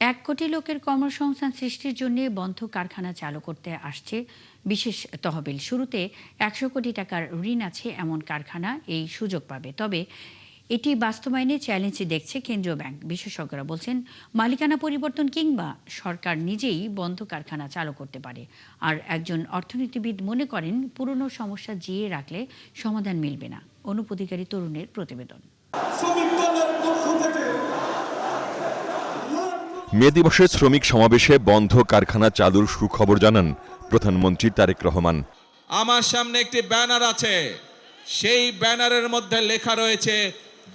1 কোটি লোকের কর্মসংস্থান সৃষ্টির জন্য বন্ধ কারখানা চালু করতে আসছে বিশেষ তহবিল। শুরুতে 100 কোটি টাকার ঋণ আছে এমন কারখানা এই সুযোগ পাবে। তবে এটি বাস্তবায়নে চ্যালেঞ্জ দেখছে কেন্দ্রীয় ব্যাংক। বিশেষজ্ঞরা বলছেন, মালিকানা পরিবর্তন কিংবা সরকার নিজেই বন্ধ কারখানা চালু করতে পারে। আর একজন অর্থনীতিবিদ মনে করেন, পুরনো সমস্যা জিয়ে রাখলে সমাধান মিলবে না। অনুপ অধিকারী তরুণের প্রতিবেদন। মে দিবসে শ্রমিক সমাবেশে বন্ধ কারখানা চালুর সুখবর জানান প্রধানমন্ত্রী তারেক রহমান। আমার সামনে একটি ব্যানার আছে, সেই ব্যানারের মধ্যে লেখা রয়েছে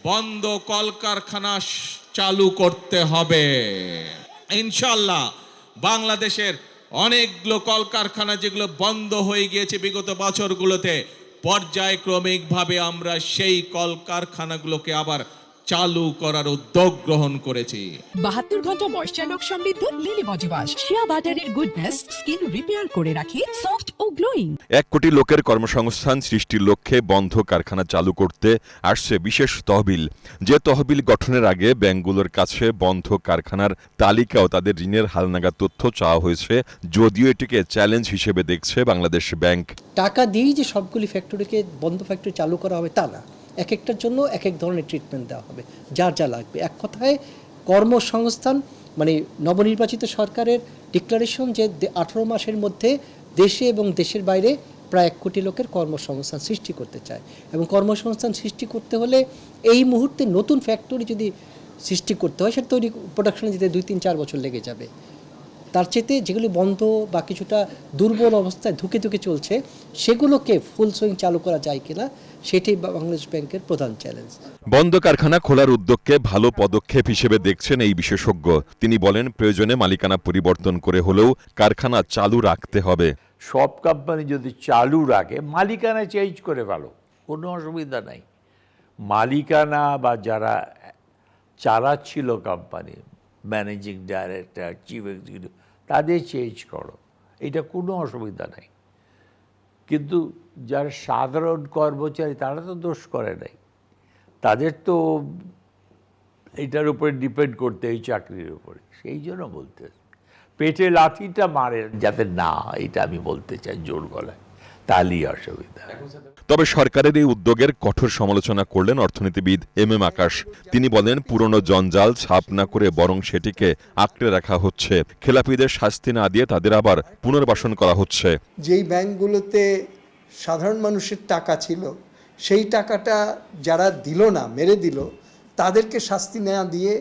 বন্ধ কলকারখানা চালু করতে হবে। ইনশাআল্লাহ বাংলাদেশের অনেকগুলো কলকারখানা যেগুলো বন্ধ হয়ে গিয়েছে বিগত বছরগুলোতে, পর্যায়ক্রমিকভাবে আমরা সেই কলকারখানাগুলোকে আবার চালু করার উদ্যোগ গ্রহণ করেছি। 72 ঘন্টা ময়শ্চার সমৃদ্ধ লিলি বডি ওয়াশ, শিয়া বাটারের গুডনেস স্কিন রিপেয়ার করে রাখে সফট ও গ্লোয়িং। 1 কোটি লোকের কর্মসংস্থান সৃষ্টির লক্ষ্যে বন্ধ কারখানা চালু করতে আসছে বিশেষ তহবিল। যে তহবিল গঠনের আগে ব্যাংকগুলোর কাছে বন্ধ কারখানার তালিকা ও তাদের ঋণের হালনাগাদ তথ্য চাওয়া হয়েছে, যদিও এটিকে চ্যালেঞ্জ হিসেবে দেখছে বাংলাদেশ ব্যাংক। টাকা দিয়েই যে সবগুলি ফ্যাক্টরিকে বন্ধ ফ্যাক্টরি চালু করা হবে তা না, এক একটার জন্য এক এক ধরনের ট্রিটমেন্ট দেওয়া হবে, যার যা লাগবে। এক কথায় কর্মসংস্থান মানে নবনির্বাচিত সরকারের ডিক্লারেশন যে 18 মাসের মধ্যে দেশে এবং দেশের বাইরে প্রায় 1 কোটি লোকের কর্মসংস্থান সৃষ্টি করতে চায়। এবং কর্মসংস্থান সৃষ্টি করতে হলে এই মুহূর্তে নতুন ফ্যাক্টরি যদি সৃষ্টি করতে হয়, সেটা তৈরি প্রোডাকশনে যেতে 2-3-4 বছর লেগে যাবে। তার চেয়ে যেগুলি বন্ধ বা কিছুটা দুর্বল অবস্থায় ধুকে ধুকে চলছে, সেগুলোকে ফুল সুইং চালু করা যায় কিনা, সেটাই বাংলাদেশ ব্যাংকের প্রধান চ্যালেঞ্জ। বন্ধ কারখানা খোলার উদ্যোগকে ভালো পদক্ষেপ হিসেবে দেখছেন এই বিশেষজ্ঞ। তিনি বলেন, প্রয়োজনে মালিকানা পরিবর্তন করে হলেও কারখানা চালু রাখতে হবে। সব কোম্পানি যদি চালু রাখে, মালিকানা চেঞ্জ করে ভালো, কোনো অসুবিধা নাই। মালিকানা বা যারা চালাচ্ছিল company, managing director, chief executive, তাদের চেঞ্জ করো, এটা কোনো অসুবিধা নাই। কিন্তু যারা সাধারণ কর্মচারী, তারা তো দোষ করে নাই, তাদের তো এটার উপরে ডিপেন্ড করতে, এই চাকরির উপরে। সেই জন্য বলতে পেটে লাথিটা মারে যাতে না, এটা আমি বলতে চাই জোর গলায়, তাহলেই অসুবিধা। তবে সরকারের এই উদ্যোগের কঠোর সমালোচনা করলেন অর্থনীতিবিদ MM আকাশ। তিনি বলেন, পুরনো জঞ্জাল ছাপ না করে বরং সেটিকে আঁকড়ে রাখা হচ্ছে। খেলাপিদের শাস্তি না দিয়ে তাদের আবার পুনর্বাসন করা হচ্ছে। যেই ব্যাংকগুলোতে সাধারণ মানুষের টাকা ছিল, সেই টাকাটা যারা দিল না, মেরে দিল, তাদেরকে শাস্তি না দিয়ে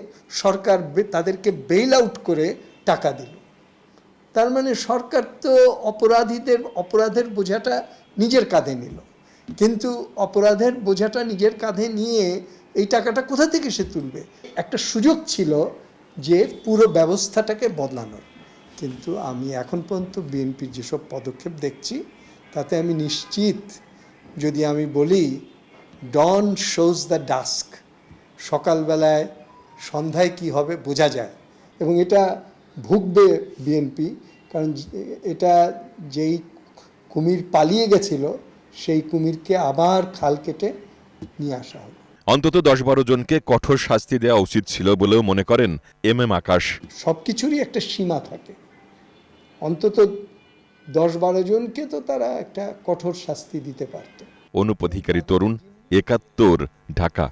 সরকার তাদেরকে বেইল আউট করে টাকা দিল। তার মানে সরকার তো অপরাধের বোঝাটা নিজের কাঁধে নিল, কিন্তু অপরাধের বোঝাটা নিজের কাঁধে নিয়ে এই টাকাটা কোথা থেকে সে তুলবে? একটা সুযোগ ছিল যে পুরো ব্যবস্থাটাকে বদলানোর, কিন্তু আমি এখন পর্যন্ত বিএনপির যেসব পদক্ষেপ দেখছি, তাতে আমি নিশ্চিত, যদি আমি বলি ডন শোজ দ্য ডাস্ক, সকালবেলায় সন্ধ্যায় কি হবে বোঝা যায়। এবং এটা ভুগবে বিএনপি, কারণ এটা যেই কুমির পালিয়ে গেছিল, সেই কুমিরকে আবার খাল কেটে নিয়ে আসা হবে। অন্তত 10-12 জনকে কঠোর শাস্তি দেওয়া উচিত ছিল বলেও মনে করেন MM আকাশ। সব কিছুরই একটা সীমা থাকে, অন্তত 10-12 জনকে তো তারা একটা কঠোর শাস্তি দিতে পারত। অনুপ অধিকারী তরুণ, 71, ঢাকা।